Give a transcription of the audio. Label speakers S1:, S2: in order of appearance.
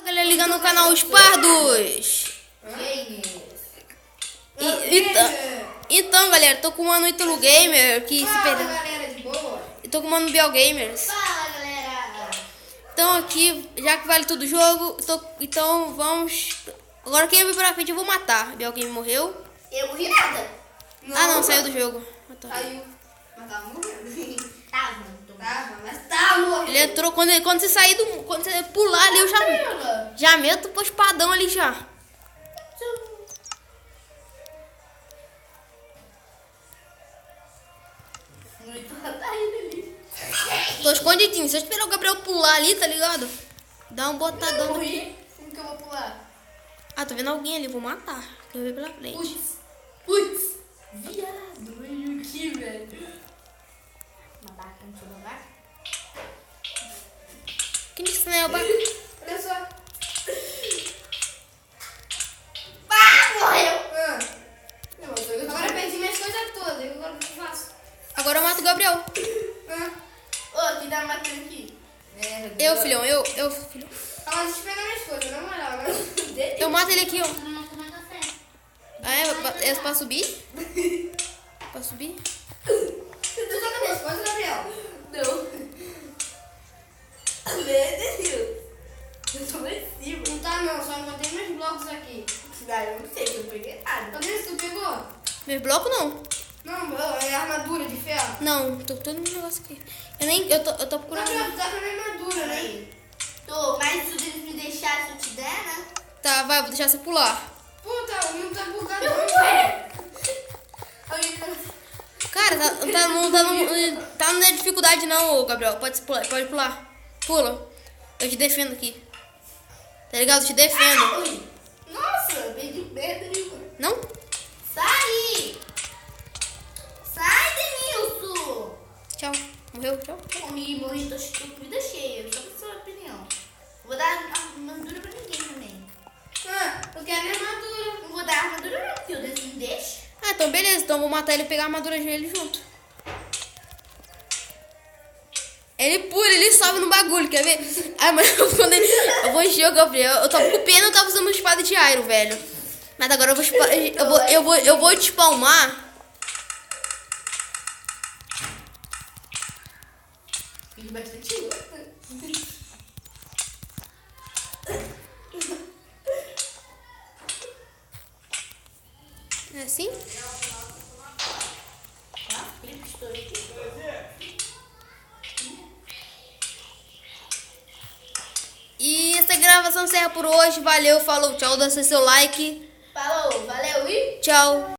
S1: Galera, ligando no canal Os Pardos. Então, galera, tô com o mano Ítalo Gamer que se perdeu.
S2: Galera, de boa.
S1: E tô com o mano Biel Gamers.
S2: Fala, galera.
S1: Então aqui, já que vale tudo o jogo, então vamos. Agora quem vir pra frente eu vou matar. Biel Gamer morreu.
S2: Eu morri nada.
S1: Não, saiu do jogo.
S2: Saiu. Mas tava morrendo. Mas tava morrendo.
S1: Ele entrou, quando você sair quando você pular ali, eu já meto pro espadão ali já. Tô escondidinho, só esperar o Gabriel pular ali, tá ligado? Dá um botadão.
S2: Como que eu vou pular?
S1: Ah, tô vendo alguém ali, vou matar. Quero ver pela frente.
S2: Putz. Viado, olha aqui, velho. Uma vaca, não tinha uma vaca?
S1: Quem disse que não é o barco?
S2: Olha só. Ah, morreu. Agora eu perdi minhas coisas todas. E agora o que eu faço?
S1: Agora eu mato o Gabriel.
S2: Ô, que dá matando aqui.
S1: Eu, filhão, eu, filhão.
S2: Ah, deixa eu pegar minhas coisas, na moral. Agora
S1: Eu mato ele aqui, ó. Ah, é pra subir? Pra subir?
S2: Tu toca minhas coisas, Gabriel? Não. Meu Deus. Eu tô lá em cima. Não tá não, só encontrei meus blocos aqui. Eu não sei, eu peguei nada. Cadê se tu pegou?
S1: Meus blocos não.
S2: Não, é armadura de ferro.
S1: Não, tô com todo um negócio aqui. Eu tô procurando.
S2: Gabriel, tu tá com a minha armadura, né? Tô, mas se eles me deixarem, se eu te der, né?
S1: Tá, vai, vou deixar você pular.
S2: Puta, o meu tá bugado.
S1: Eu vou
S2: morrer.
S1: Cara, tá na dificuldade não, ô Gabriel. Pode pular. Pula. Eu te defendo aqui. Tá ligado? Eu te defendo.
S2: Nossa, perdi medo, né?
S1: Não?
S2: Sai! Sai, Denilson!
S1: Tchau. Morreu? Tchau.
S2: Morri, tô com vida cheia, só pra sua opinião. Vou dar armadura pra ninguém também. Eu quero minha armadura. Não vou dar armadura não, porque o Deus me deixa.
S1: Ah, então beleza. Então eu vou matar ele e pegar a armadura dele junto. Ele pula, ele sobe no bagulho, quer ver? Ah, mas eu vou encher o Gabriel. Eu tava com pena, eu tava usando uma espada de Iron, velho. Mas agora eu vou te spawnar.
S2: Fiz bastante luta.
S1: É assim? E essa gravação encerra por hoje. Valeu, falou, tchau, dá seu like.
S2: Falou, valeu e...
S1: Tchau.